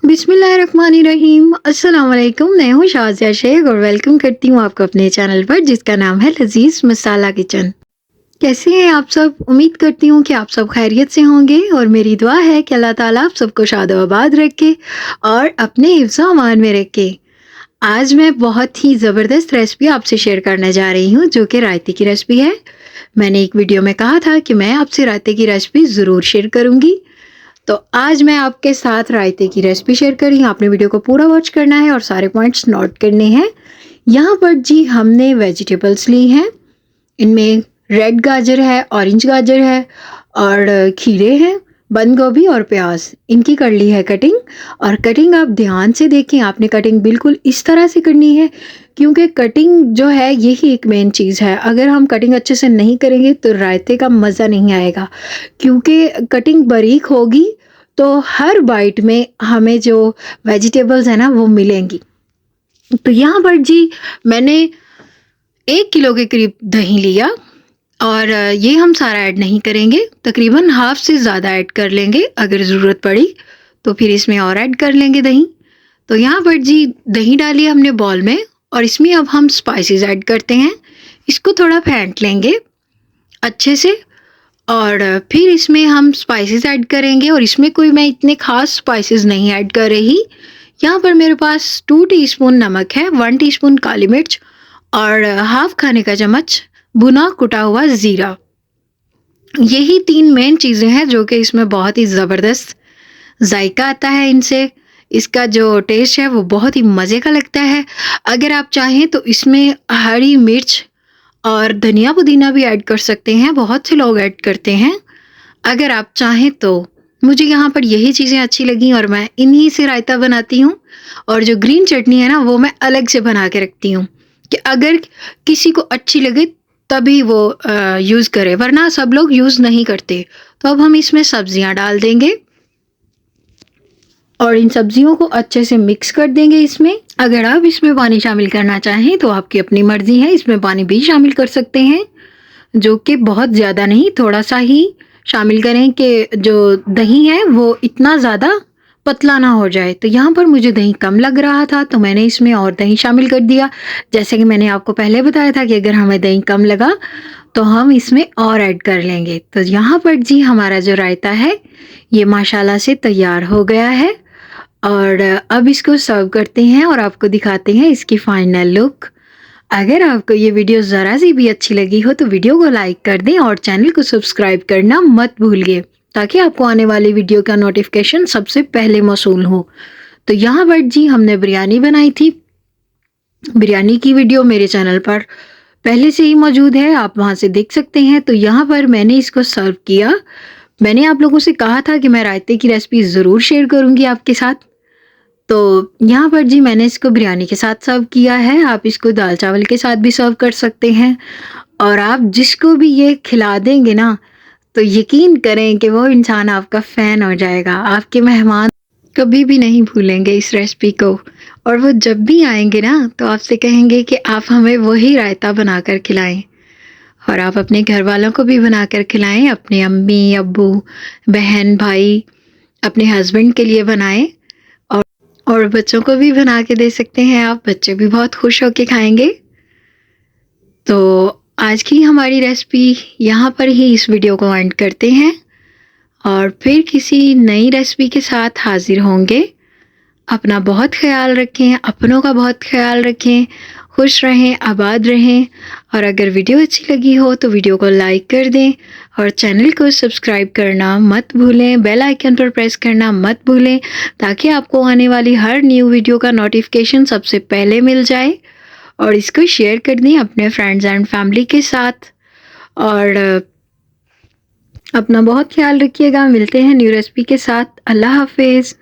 बिस्मिल्लाहिर्रहमानिर्रहीम। अस्सलाम वालेकुम। मैं हूँ शाज़िया शेख और वेलकम करती हूँ आपको अपने चैनल पर जिसका नाम है लजीज़ मसाला किचन। कैसे हैं आप सब? उम्मीद करती हूँ कि आप सब खैरियत से होंगे और मेरी दुआ है कि अल्लाह ताला आप सबको शादो-आबाद रखे और अपने हिफ्ज़-ओ-अमान में रखे। आज मैं बहुत ही ज़बरदस्त रेसिपी आपसे शेयर करने जा रही हूँ जो कि रायते की रेसिपी है। मैंने एक वीडियो में कहा था कि मैं आपसे रायते की रेसिपी ज़रूर शेयर करूँगी। तो आज मैं आपके साथ रायते की रेसिपी शेयर कर रही हूँ। आपने वीडियो को पूरा वॉच करना है और सारे पॉइंट्स नोट करने हैं। यहाँ पर जी हमने वेजिटेबल्स ली हैं। इनमें रेड गाजर है, ऑरेंज गाजर है और खीरे हैं, बंद गोभी और प्याज। इनकी कर ली है कटिंग। और कटिंग आप ध्यान से देखें, आपने कटिंग बिल्कुल इस तरह से करनी है क्योंकि कटिंग जो है यही एक मेन चीज़ है। अगर हम कटिंग अच्छे से नहीं करेंगे तो रायते का मज़ा नहीं आएगा, क्योंकि कटिंग बारीक होगी तो हर बाइट में हमें जो वेजिटेबल्स है ना वो मिलेंगी। तो यहाँ पर जी मैंने 1 किलो के करीब दही लिया और ये हम सारा ऐड नहीं करेंगे, तकरीबन हाफ से ज़्यादा ऐड कर लेंगे। अगर ज़रूरत पड़ी तो फिर इसमें और ऐड कर लेंगे दही। तो यहाँ पर जी दही डाली हमने बॉल में और इसमें अब हम स्पाइसेस ऐड करते हैं। इसको थोड़ा फेंट लेंगे अच्छे से और फिर इसमें हम स्पाइसेस ऐड करेंगे और इसमें कोई मैं इतने ख़ास स्पाइसेस नहीं ऐड कर रही। यहाँ पर मेरे पास 2 टीस्पून नमक है, 1 टीस्पून काली मिर्च और हाफ खाने का चम्मच भुना कुटा हुआ ज़ीरा। यही 3 मेन चीज़ें हैं जो कि इसमें बहुत ही ज़बरदस्त जायका आता है इनसे। इसका जो टेस्ट है वो बहुत ही मज़े का लगता है। अगर आप चाहें तो इसमें हरी मिर्च और धनिया पुदीना भी ऐड कर सकते हैं, बहुत से लोग ऐड करते हैं। अगर आप चाहें तो मुझे यहाँ पर यही चीज़ें अच्छी लगी और मैं इन्हीं से रायता बनाती हूँ। और जो ग्रीन चटनी है ना वो मैं अलग से बना के रखती हूँ कि अगर किसी को अच्छी लगे तभी वो यूज़ करे, वरना सब लोग यूज़ नहीं करते। तो अब हम इसमें सब्जियाँ डाल देंगे और इन सब्जियों को अच्छे से मिक्स कर देंगे इसमें। अगर आप इसमें पानी शामिल करना चाहें तो आपकी अपनी मर्ज़ी है, इसमें पानी भी शामिल कर सकते हैं, जो कि बहुत ज़्यादा नहीं, थोड़ा सा ही शामिल करें कि जो दही है वो इतना ज़्यादा पतला ना हो जाए। तो यहाँ पर मुझे दही कम लग रहा था तो मैंने इसमें और दही शामिल कर दिया। जैसे कि मैंने आपको पहले बताया था कि अगर हमें दही कम लगा तो हम इसमें और ऐड कर लेंगे। तो यहाँ पर जी हमारा जो रायता है ये माशाल्लाह से तैयार हो गया है और अब इसको सर्व करते हैं और आपको दिखाते हैं इसकी फाइनल लुक। अगर आपको ये वीडियो ज़रा सी भी अच्छी लगी हो तो वीडियो को लाइक कर दें और चैनल को सब्सक्राइब करना मत भूलिए ताकि आपको आने वाली वीडियो का नोटिफिकेशन सबसे पहले मौसूल हो। तो यहाँ पर जी हमने बिरयानी बनाई थी। बिरयानी की वीडियो मेरे चैनल पर पहले से ही मौजूद है, आप वहाँ से देख सकते हैं। तो यहाँ पर मैंने इसको सर्व किया। मैंने आप लोगों से कहा था कि मैं रायते की रेसिपी ज़रूर शेयर करूँगी आपके साथ। तो यहाँ पर जी मैंने इसको बिरयानी के साथ सर्व किया है। आप इसको दाल चावल के साथ भी सर्व कर सकते हैं और आप जिसको भी ये खिला देंगे ना तो यकीन करें कि वो इंसान आपका फ़ैन हो जाएगा। आपके मेहमान कभी भी नहीं भूलेंगे इस रेसिपी को और वो जब भी आएंगे ना तो आपसे कहेंगे कि आप हमें वही रायता बनाकर खिलाएं। और आप अपने घर वालों को भी बनाकर खिलाएं, अपने अम्मी, अब्बू, बहन, भाई, अपने हस्बैंड के लिए बनाएं और बच्चों को भी बना के दे सकते हैं आप। बच्चे भी बहुत खुश होके खाएंगे। तो आज की हमारी रेसिपी यहाँ पर ही इस वीडियो को एंड करते हैं और फिर किसी नई रेसिपी के साथ हाजिर होंगे। अपना बहुत ख्याल रखें, अपनों का बहुत ख्याल रखें, खुश रहें, आबाद रहें। और अगर वीडियो अच्छी लगी हो तो वीडियो को लाइक कर दें और चैनल को सब्सक्राइब करना मत भूलें, बेल आइकन पर प्रेस करना मत भूलें ताकि आपको आने वाली हर न्यू वीडियो का नोटिफिकेशन सबसे पहले मिल जाए। और इसको शेयर कर दें अपने फ्रेंड्स एंड फैमिली के साथ और अपना बहुत ख्याल रखिएगा। मिलते हैं न्यू रेसिपी के साथ। अल्लाह हाफिज़।